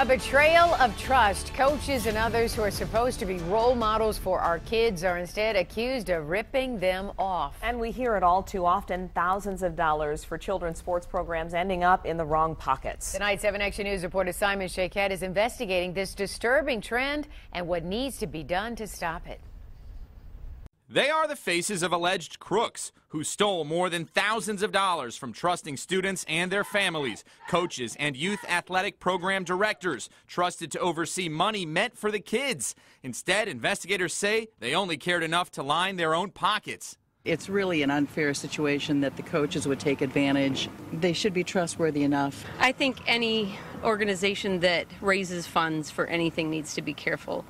A betrayal of trust. Coaches and others who are supposed to be role models for our kids are instead accused of ripping them off. And we hear it all too often, thousands of dollars for children's sports programs ending up in the wrong pockets. Tonight, 7 Action News reporter Simon Shaquette is investigating this disturbing trend and what needs to be done to stop it. They are the faces of alleged crooks who stole more than thousands of dollars from trusting students and their families, coaches and youth athletic program directors trusted to oversee money meant for the kids. Instead, investigators say they only cared enough to line their own pockets. It's really an unfair situation that the coaches would take advantage. They should be trustworthy enough. I think any organization that raises funds for anything needs to be careful.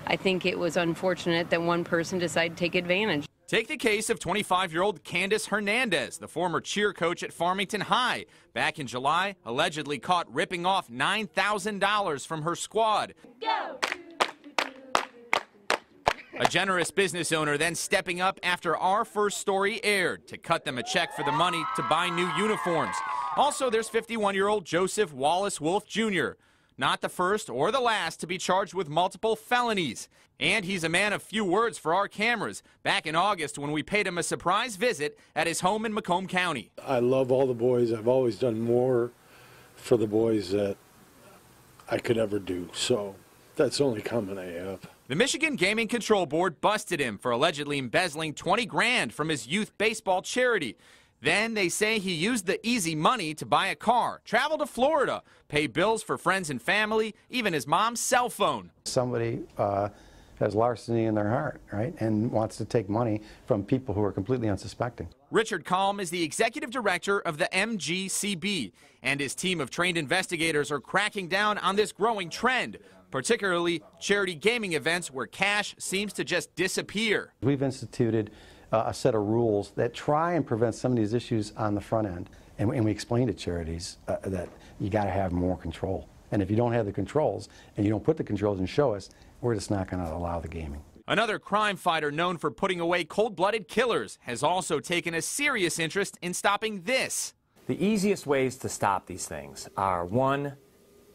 I think it was unfortunate that one person decided to take advantage. Take the case of 25-year-old Candace Hernandez, the former cheer coach at Farmington High. Back in July, allegedly caught ripping off $9,000 from her squad. Go! A generous business owner then stepping up after our first story aired to cut them a check for the money to buy new uniforms. Also, there's 51-year-old Joseph Wallace Wolf Jr., not the first or the last to be charged with multiple felonies. And he's a man of few words for our cameras. Back in August when we paid him a surprise visit at his home in Macomb County. I love all the boys. I've always done more for the boys that I could ever do. So that's the only comment I have. The Michigan Gaming Control Board busted him for allegedly embezzling 20 grand from his youth baseball charity. Then they say he used the easy money to buy a car, travel to Florida, pay bills for friends and family, even his mom's cell phone. Somebody has larceny in their heart, right, and wants to take money from people who are completely unsuspecting. Richard Kalm is the executive director of the MGCB, and his team of trained investigators are cracking down on this growing trend, particularly charity gaming events where cash seems to just disappear. We've instituted a set of rules that try and prevent some of these issues on the front end, and we explain to charities that you got to have more control. And if you don't have the controls and you don't put the controls and show us, we're just not going to allow the gaming. Another crime fighter known for putting away cold-blooded killers has also taken a serious interest in stopping this. The easiest ways to stop these things are, one,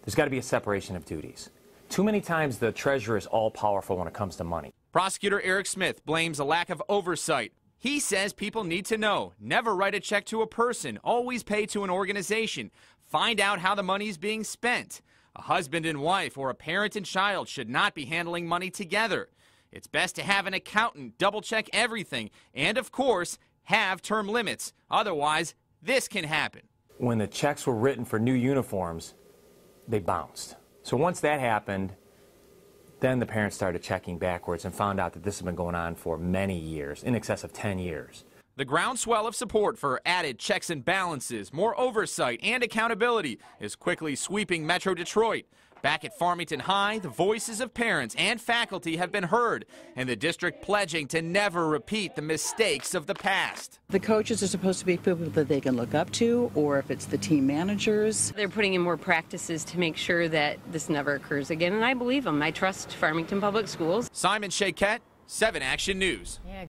there's got to be a separation of duties. Too many times the treasurer is all-powerful when it comes to money. Prosecutor Eric Smith blames a lack of oversight. He says people need to know, never write a check to a person, always pay to an organization. Find out how the money is being spent. A husband and wife or a parent and child should not be handling money together. It's best to have an accountant double-check everything and, of course, have term limits. Otherwise, this can happen. When the checks were written for new uniforms, they bounced. So once that happened, then the parents started checking backwards and found out that this has been going on for many years, in excess of 10 years. The groundswell of support for added checks and balances, more oversight, and accountability is quickly sweeping Metro Detroit. Back at Farmington High, the voices of parents and faculty have been heard, and the district pledging to never repeat the mistakes of the past. The coaches are supposed to be people that they can look up to, or if it's the team managers. They're putting in more practices to make sure that this never occurs again, and I believe them. I trust Farmington Public Schools. Simon Shaquette, 7 Action News. Yeah.